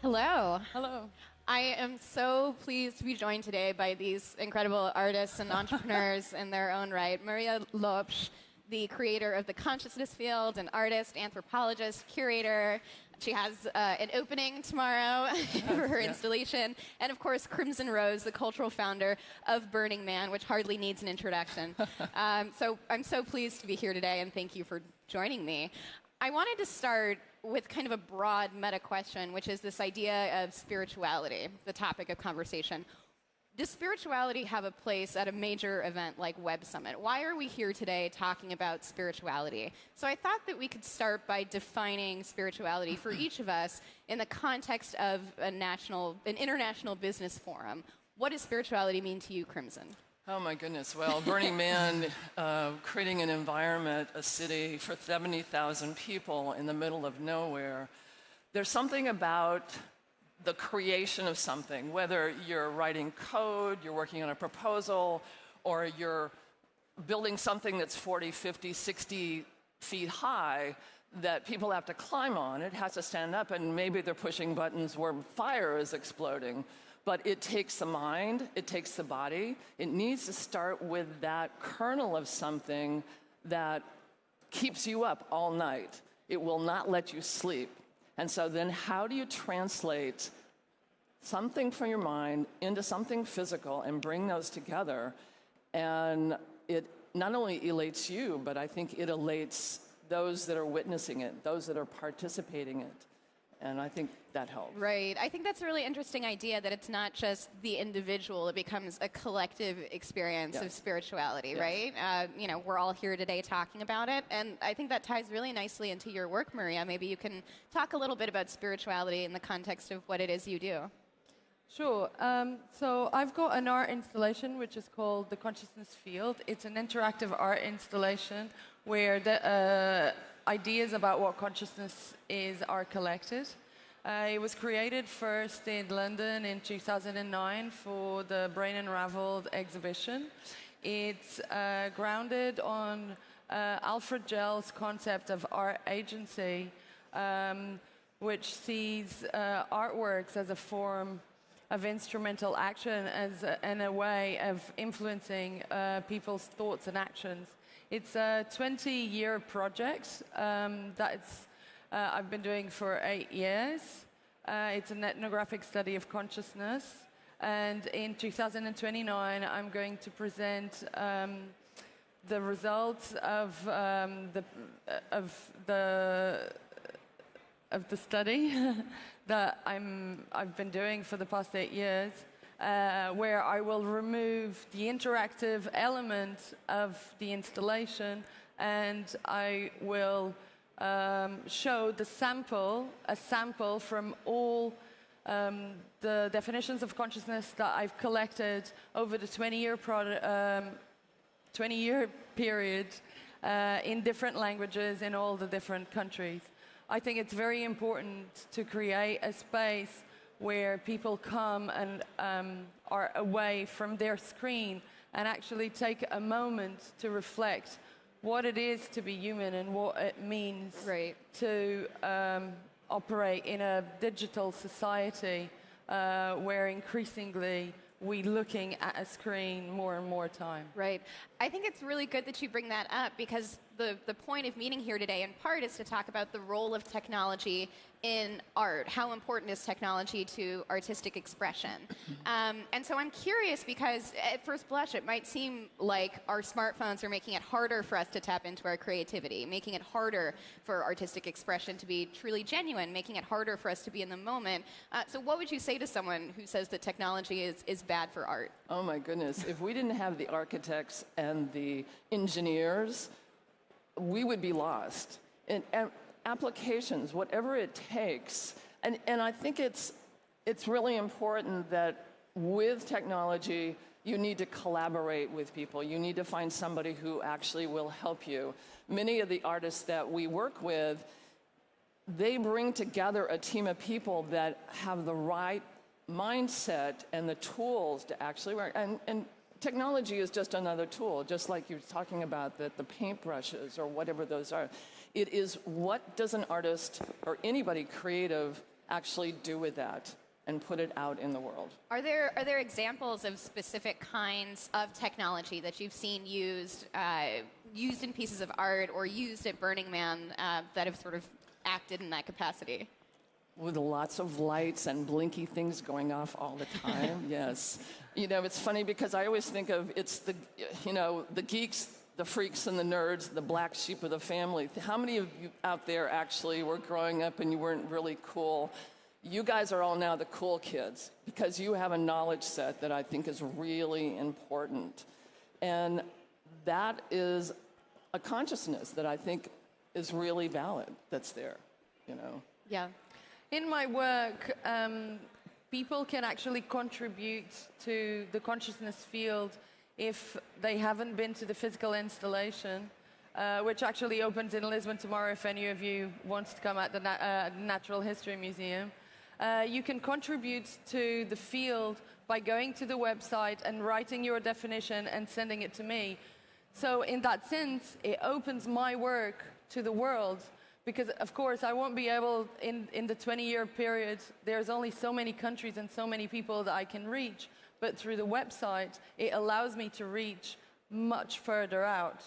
Hello. Hello. I am so pleased to be joined today by these incredible artists and entrepreneurs in their own right. Maria Lopes, the creator of the consciousness field, an artist, anthropologist, curator. She has an opening tomorrow for her installation. And of course, Crimson Rose, the cultural founder of Burning Man, which hardly needs an introduction. So I'm so pleased to be here today, and thank you for joining me. I wanted to start with kind of a broad meta question, which is this idea of spirituality, the topic of conversation. Does spirituality have a place at a major event like Web Summit? Why are we here today talking about spirituality? So I thought that we could start by defining spirituality for each of us in the context of an international business forum. What does spirituality mean to you, Crimson? Oh my goodness. Well, Burning Man, creating an environment, a city for 70,000 people in the middle of nowhere. There's something about the creation of something, whether you're writing code, you're working on a proposal, or you're building something that's 40, 50, 60 feet high that people have to climb on. It has to stand up, and maybe they're pushing buttons where fire is exploding. But it takes the mind, it takes the body. It needs to start with that kernel of something that keeps you up all night. It will not let you sleep. And so then how do you translate something from your mind into something physical and bring those together? And it not only elates you, but I think it elates those that are witnessing it, those that are participating in it. And I think that helps. Right. I think that's a really interesting idea that it's not just the individual, it becomes a collective experience of spirituality, right? We're all here today talking about it, and I think that ties really nicely into your work, Maria. Maybe you can talk a little bit about spirituality in the context of what it is you do. Sure. So I've got an art installation which is called The Consciousness Field. It's an interactive art installation where the ideas about what consciousness is are collected. It was created first in London in 2009 for the Brain Unraveled exhibition. It's grounded on Alfred Gell's concept of art agency, which sees artworks as a form of instrumental action and a way of influencing people's thoughts and actions. It's a 20-year project I've been doing for 8 years. It's an ethnographic study of consciousness. And in 2029, I'm going to present the results of the study that I've been doing for the past 8 years. Where I will remove the interactive element of the installation, and I will show a sample from all the definitions of consciousness that I've collected over the 20-year period in different languages in all the different countries. I think it's very important to create a space where people come and are away from their screen and actually take a moment to reflect what it is to be human and what it means to operate in a digital society where increasingly we're looking at a screen more and more time. Right. I think it's really good that you bring that up, because the point of meeting here today in part is to talk about the role of technology in art. How important is technology to artistic expression? And so I'm curious, because at first blush it might seem like our smartphones are making it harder for us to tap into our creativity, making it harder for artistic expression to be truly genuine, making it harder for us to be in the moment. So what would you say to someone who says that technology is bad for art? Oh my goodness. If we didn't have the architects and the engineers, we would be lost. And applications, whatever it takes. And I think it's really important that with technology, you need to collaborate with people. You need to find somebody who actually will help you. Many of the artists that we work with, they bring together a team of people that have the right mindset and the tools to actually work. And technology is just another tool, just like you're talking about the paintbrushes or whatever those are. It is, what does an artist or anybody creative actually do with that and put it out in the world? Are there examples of specific kinds of technology that you've seen used in pieces of art or used at Burning Man that have sort of acted in that capacity? With lots of lights and blinky things going off all the time, yes. You know, it's funny because I always think of it's the, you know, the geeks, the freaks and the nerds, the black sheep of the family. How many of you out there actually were growing up and you weren't really cool? You guys are all now the cool kids because you have a knowledge set that I think is really important. And that is a consciousness that I think is really valid that's there, you know? Yeah. In my work, people can actually contribute to the consciousness field if they haven't been to the physical installation, which actually opens in Lisbon tomorrow if any of you want to come at the Natural History Museum. You can contribute to the field by going to the website and writing your definition and sending it to me. So in that sense, it opens my work to the world because, of course, I won't be able, in the 20-year period, there's only so many countries and so many people that I can reach. But through the website, it allows me to reach much further out.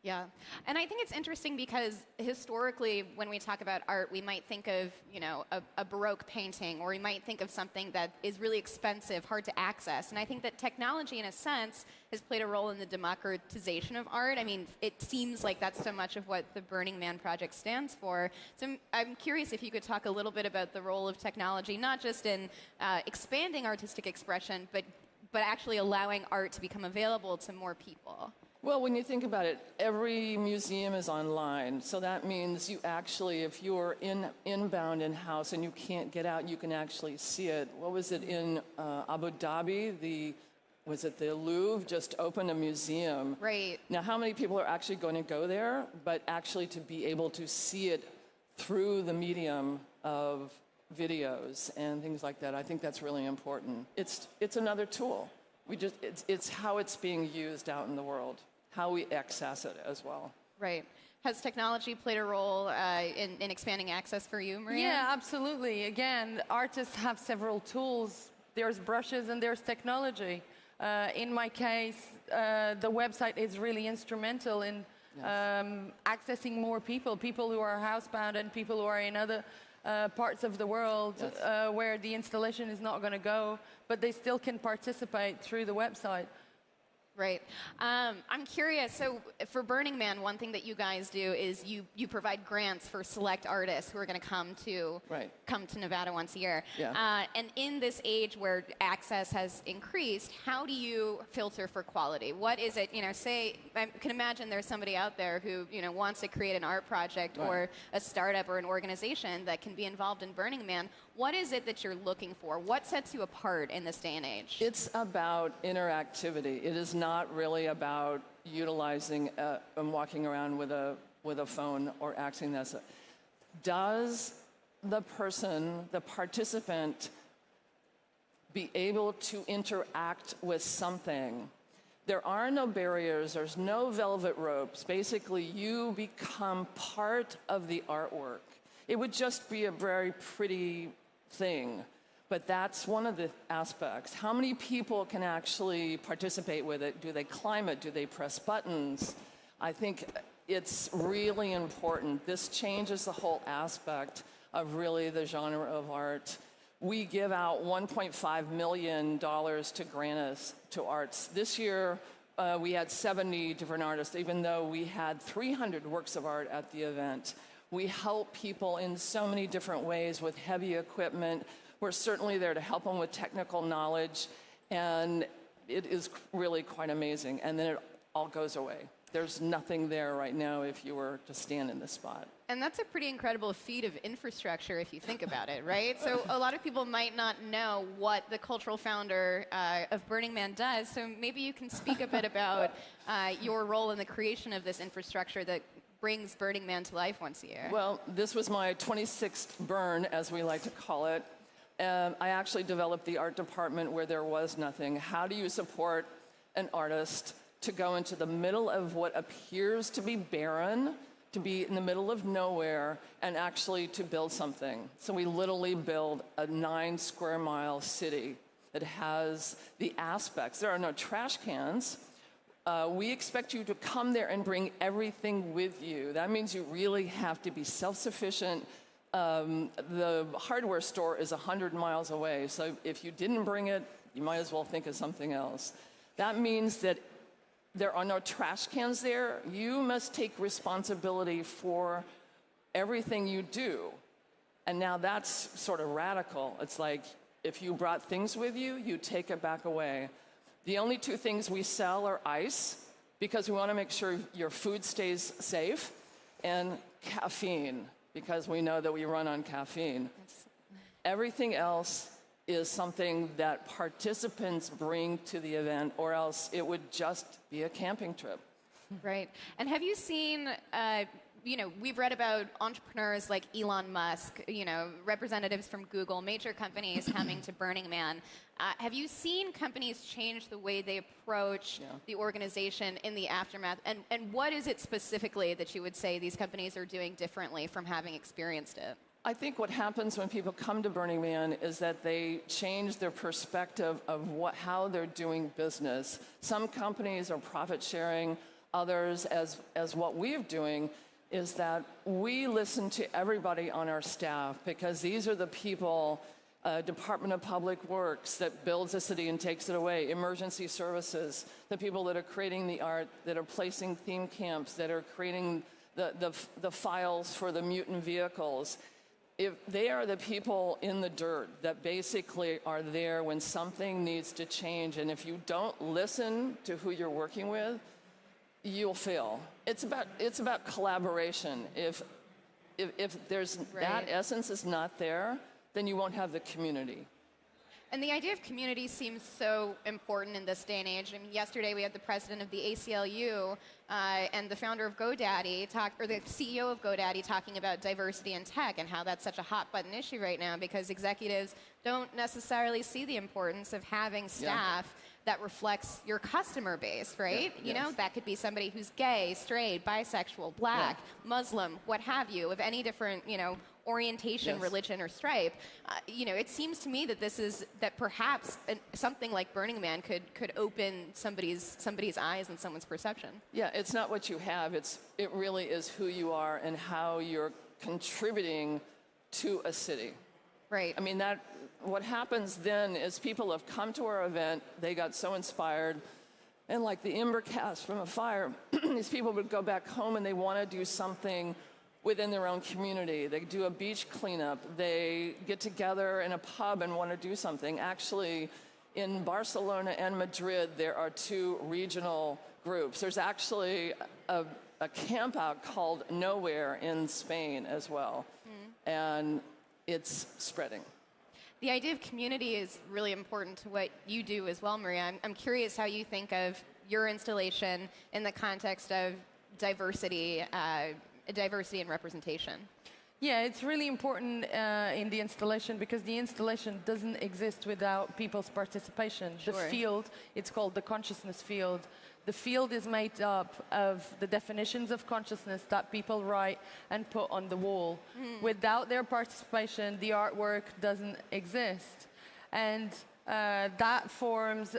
Yeah, and I think it's interesting because historically, when we talk about art, we might think of, you know, a Baroque painting, or we might think of something that is really expensive, hard to access. And I think that technology, in a sense, has played a role in the democratization of art. I mean, it seems like that's so much of what the Burning Man Project stands for. So I'm curious if you could talk a little bit about the role of technology, not just in expanding artistic expression, but actually allowing art to become available to more people. Well, when you think about it, every museum is online. So that means you actually, if you're inbound in-house and you can't get out, you can actually see it. What was it in Abu Dhabi? Was it the Louvre just opened a museum? Right. Now, how many people are actually going to go there? But actually to be able to see it through the medium of videos and things like that, I think that's really important. It's another tool. It's how it's being used out in the world, how we access it as well. Right. Has technology played a role in expanding access for you, Maria? Yeah, absolutely. Again, artists have several tools. There's brushes and there's technology. In my case, the website is really instrumental in accessing more people who are housebound and people who are in other parts of the world where the installation is not going to go, but they still can participate through the website. Right. I'm curious, so for Burning Man, one thing that you guys do is you provide grants for select artists who are going to come to Nevada once a year. Yeah. And in this age where access has increased, how do you filter for quality? What is it, you know, say, I can imagine there's somebody out there who, you know, wants to create an art project or a startup or an organization that can be involved in Burning Man. What is it that you're looking for? What sets you apart in this day and age? It's about interactivity. It is not really about utilizing and walking around with a phone or acting as a... Does the person, the participant, be able to interact with something? There are no barriers. There's no velvet ropes. Basically, you become part of the artwork. It would just be a very pretty thing, but that's one of the aspects. How many people can actually participate with it? Do they climb it? Do they press buttons? I think it's really important. This changes the whole aspect of really the genre of art. We give out $1.5 million to grant us to arts. This year, we had 70 different artists, even though we had 300 works of art at the event. We help people in so many different ways with heavy equipment. We're certainly there to help them with technical knowledge, and it is really quite amazing. And then it all goes away. There's nothing there right now if you were to stand in this spot. And that's a pretty incredible feat of infrastructure if you think about it, right? So a lot of people might not know what the cultural founder of Burning Man does, so maybe you can speak a bit about your role in the creation of this infrastructure that brings Burning Man to life once a year. Well, this was my 26th burn, as we like to call it. I actually developed the art department where there was nothing. How do you support an artist to go into the middle of what appears to be barren, to be in the middle of nowhere, and actually to build something. So we literally build a 9 square mile city that has the aspects. There are no trash cans. We expect you to come there and bring everything with you. That means you really have to be self-sufficient. The hardware store is 100 miles away, so if you didn't bring it, you might as well think of something else. That means that there are no trash cans there. You must take responsibility for everything you do. And now that's sort of radical. It's like, if you brought things with you, you take it back away. The only 2 things we sell are ice, because we want to make sure your food stays safe, and caffeine, because we know that we run on caffeine. Everything else is something that participants bring to the event, or else it would just be a camping trip. Right. And have you seen, we've read about entrepreneurs like Elon Musk, representatives from Google, major companies coming to Burning Man. Have you seen companies change the way they approach the organization in the aftermath? And what is it specifically that you would say these companies are doing differently from having experienced it? I think what happens when people come to Burning Man is that they change their perspective of how they're doing business. Some companies are profit sharing, others, as what we're doing, is that we listen to everybody on our staff, because these are the people, Department of Public Works that builds a city and takes it away, emergency services, the people that are creating the art, that are placing theme camps, that are creating the files for the mutant vehicles. If they are the people in the dirt that basically are there when something needs to change, and if you don't listen to who you're working with, you'll fail. It's about collaboration. If there's that essence is not there, then you won't have the community. And the idea of community seems so important in this day and age. I mean, yesterday we had the president of the ACLU and the founder of GoDaddy, or the CEO of GoDaddy, talking about diversity in tech and how that's such a hot button issue right now, because executives don't necessarily see the importance of having staff that reflects your customer base, right? You know, that could be somebody who's gay, straight, bisexual, black, Muslim, what have you, of any different, orientation, religion, or stripe. It seems to me that that perhaps something like Burning Man could open somebody's eyes and someone's perception. Yeah, it's not what you have. It really is who you are and how you're contributing to a city. Right. I mean, what happens then is people have come to our event, they got so inspired, and like the ember cast from a fire, these people would go back home and they want to do something within their own community. They do a beach cleanup, they get together in a pub and want to do something. Actually, in Barcelona and Madrid, there are 2 regional groups. There's actually a camp out called Nowhere in Spain as well, and it's spreading. The idea of community is really important to what you do as well, Maria. I'm curious how you think of your installation in the context of diversity and representation. Yeah, it's really important in the installation, because the installation doesn't exist without people's participation. Sure. The field, it's called the consciousness field. The field is made up of the definitions of consciousness that people write and put on the wall. Without their participation, the artwork doesn't exist. And that forms,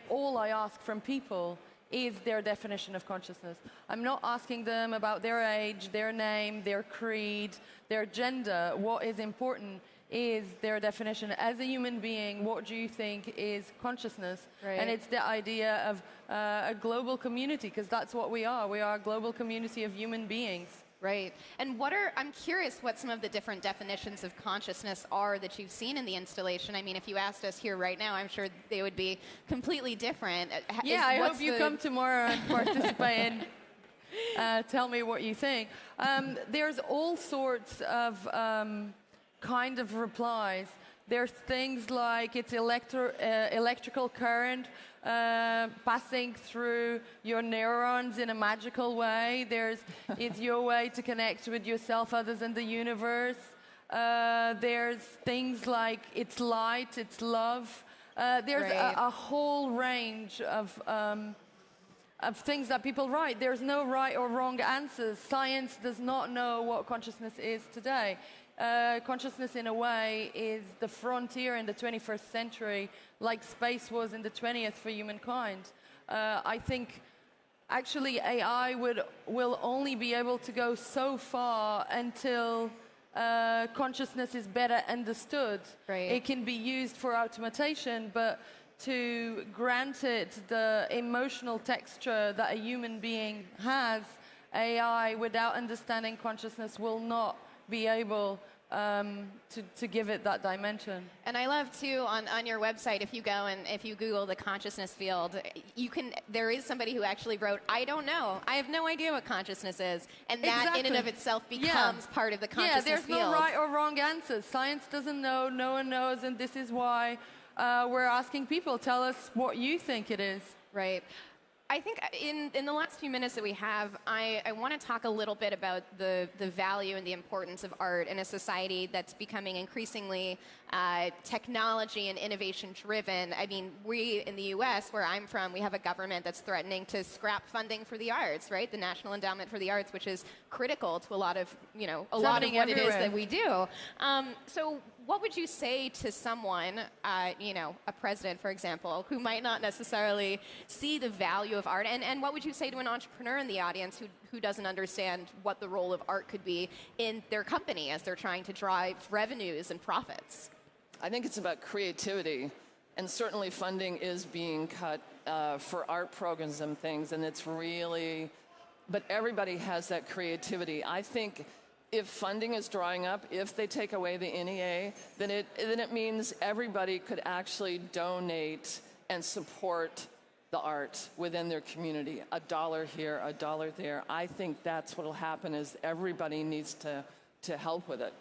all I ask from people is their definition of consciousness. I'm not asking them about their age, their name, their creed, their gender. What is important is their definition. As a human being, what do you think is consciousness? Right. And it's the idea of a global community, because that's what we are. We are a global community of human beings. Right. And I'm curious what some of the different definitions of consciousness are that you've seen in the installation. I mean, if you asked us here right now, I'm sure they would be completely different. Yeah, I hope you come tomorrow and participate and tell me what you think. There's all sorts of kind of replies. There's things like it's electrical current passing through your neurons in a magical way. It's your way to connect with yourself, others, and the universe. There's things like it's light, it's love. There's Right. a whole range of things that people write. There's no right or wrong answers. Science does not know what consciousness is today. Consciousness, in a way, is the frontier in the 21st century, like space was in the 20th for humankind. I think, actually, AI will only be able to go so far until consciousness is better understood. Right. It can be used for automation, but to grant it the emotional texture that a human being has, AI, without understanding consciousness, will not be able to give it that dimension. And I love too on your website, if you go and if you Google the consciousness field, there is somebody who actually wrote, I don't know, I have no idea what consciousness is, and that in and of itself becomes part of the consciousness there's field. no right or wrong answers. Science doesn't know, no one knows, and this is why we're asking people, tell us what you think it is. Right. I think in the last few minutes that we have, I want to talk a little bit about the value and the importance of art in a society that's becoming increasingly technology and innovation driven. I mean, we in the US, where I'm from, we have a government that's threatening to scrap funding for the arts, right? The National Endowment for the Arts, which is critical to a lot of, a lot of what it is that we do. So what would you say to someone, a president, for example, who might not necessarily see the value of art? And what would you say to an entrepreneur in the audience who doesn't understand what the role of art could be in their company as they're trying to drive revenues and profits? I think it's about creativity, and certainly funding is being cut for art programs and things, and it's really, but everybody has that creativity. I think if funding is drying up, if they take away the NEA, then it means everybody could actually donate and support the art within their community. $1 here, $1 there. I think that's what will happen, is everybody needs to help with it.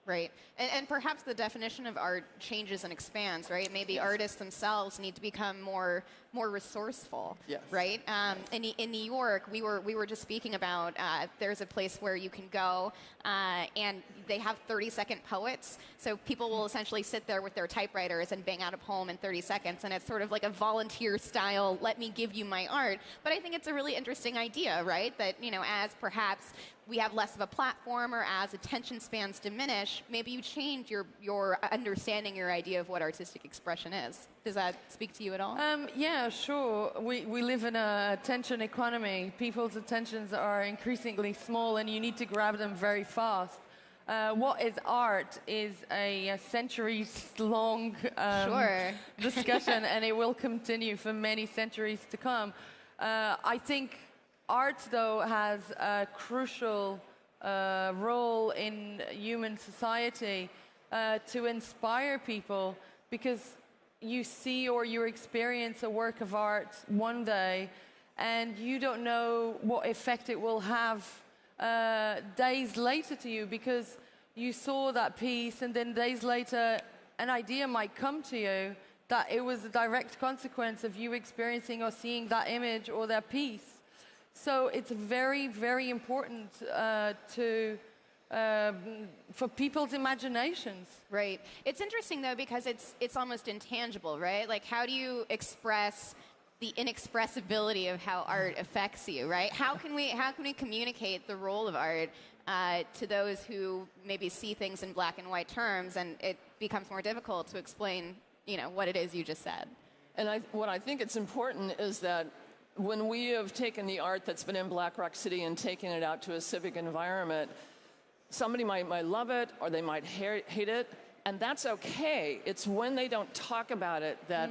Right. And perhaps the definition of art changes and expands, right? Maybe Yes. artists themselves need to become more resourceful, Yes. right? In New York, we were just speaking about there's a place where you can go and they have 30-second poets. So people will essentially sit there with their typewriters and bang out a poem in 30 seconds. And it's sort of like a volunteer style, let me give you my art. But I think it's a really interesting idea, right? That, as perhaps we have less of a platform, or as attention spans diminish, maybe you change your understanding, your idea of what artistic expression is. Does that speak to you at all? Yeah, sure. We live in a attention economy. People's attentions are increasingly small, and you need to grab them very fast. What is art is a centuries-long discussion, and it will continue for many centuries to come. I think art, though, has a crucial role in human society to inspire people, because you see or you experience a work of art one day, and you don't know what effect it will have days later to you, because you saw that piece, and then days later an idea might come to you that it was a direct consequence of you experiencing or seeing that image or that piece. So it's very, very important for people's imaginations. Right. It's interesting, though, because it's almost intangible, right? Like, how do you express the inexpressibility of how art affects you, right? How can we communicate the role of art to those who maybe see things in black and white terms, and it becomes more difficult to explain, what it is you just said? And what I think it's important is that when we have taken the art that's been in Black Rock City and taken it out to a civic environment, somebody might love it, or they might hate it, and that's okay. It's when they don't talk about it that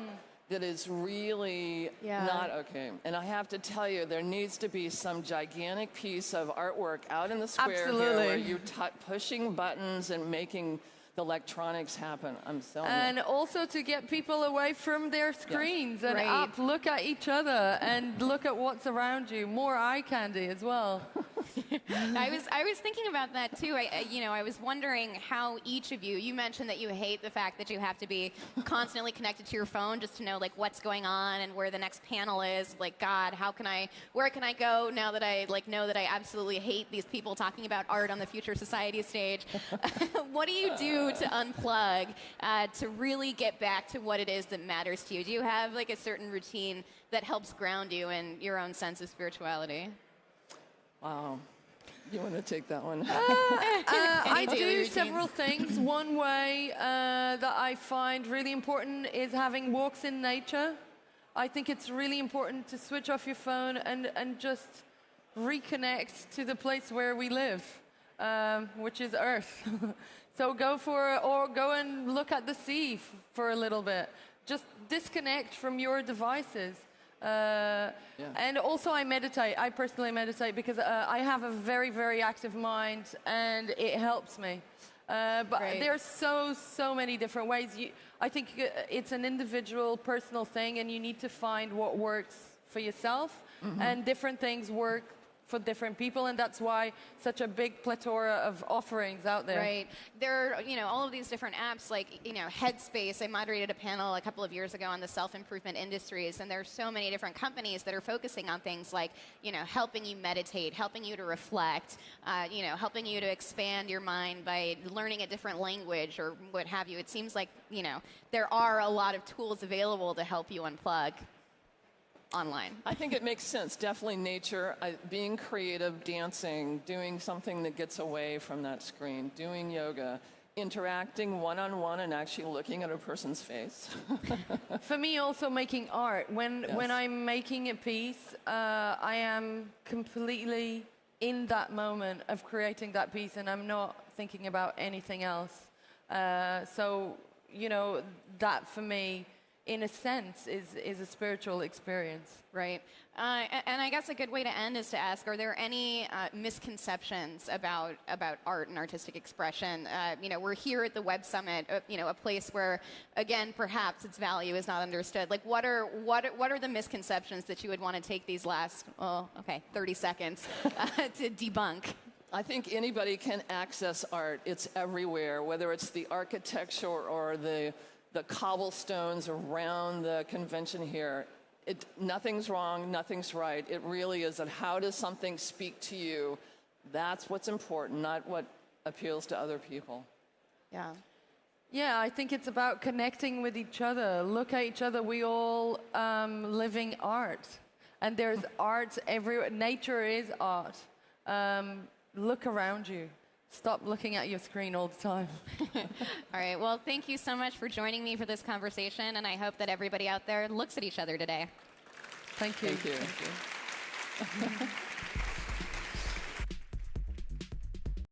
is really not okay. And I have to tell you, there needs to be some gigantic piece of artwork out in the square here where you're pushing buttons and making the electronics happen. I'm telling you. And also to get people away from their screens and Right. up, look at each other and look at what's around you. More eye candy as well. I was thinking about that too. I was wondering how each of you mentioned that you hate the fact that you have to be constantly connected to your phone just to know like what's going on and where the next panel is. Like, God, where can I go now that I know that I absolutely hate these people talking about art on the Future Society stage? What do you do to unplug, to really get back to what it is that matters to you? Do you have like a certain routine that helps ground you in your own sense of spirituality? Wow. You want to take that one? I do several things. One way that I find really important is having walks in nature. I think it's really important to switch off your phone and just reconnect to the place where we live, which is Earth. So go and look at the sea for a little bit. Just disconnect from your devices. And also I meditate. I personally meditate because I have a very, very active mind and it helps me. But there's so many different ways. I think it's an individual, personal thing, and you need to find what works for yourself. And different things work for different people, and that's why such a big plethora of offerings out there. Right. There are, all of these different apps, like, Headspace. I moderated a panel a couple of years ago on the self-improvement industries, and there are so many different companies that are focusing on things like, helping you meditate, helping you to reflect, helping you to expand your mind by learning a different language or what have you. It seems like, there are a lot of tools available to help you unplug online. I think it makes sense. Definitely nature, being creative, dancing, doing something that gets away from that screen, doing yoga, interacting one-on-one and actually looking at a person's face. For me, also making art. When I'm making a piece, I am completely in that moment of creating that piece, and I'm not thinking about anything else. So, that for me, in a sense, is a spiritual experience. Right. And I guess a good way to end is to ask, are there any misconceptions about art and artistic expression? We're here at the Web Summit, a place where, again, perhaps its value is not understood. Like, what are the misconceptions that you would want to take these last, 30 seconds to debunk? I think anybody can access art. It's everywhere, whether it's the architecture or the cobblestones around the convention here. Nothing's wrong, nothing's right. It really is that how does something speak to you? That's what's important, not what appeals to other people. Yeah. Yeah, I think it's about connecting with each other. Look at each other. We all living art. And there's art everywhere. Nature is art. Look around you. Stop looking at your screen all the time. All right. Well, thank you so much for joining me for this conversation, and I hope that everybody out there looks at each other today. Thank you. Thank you.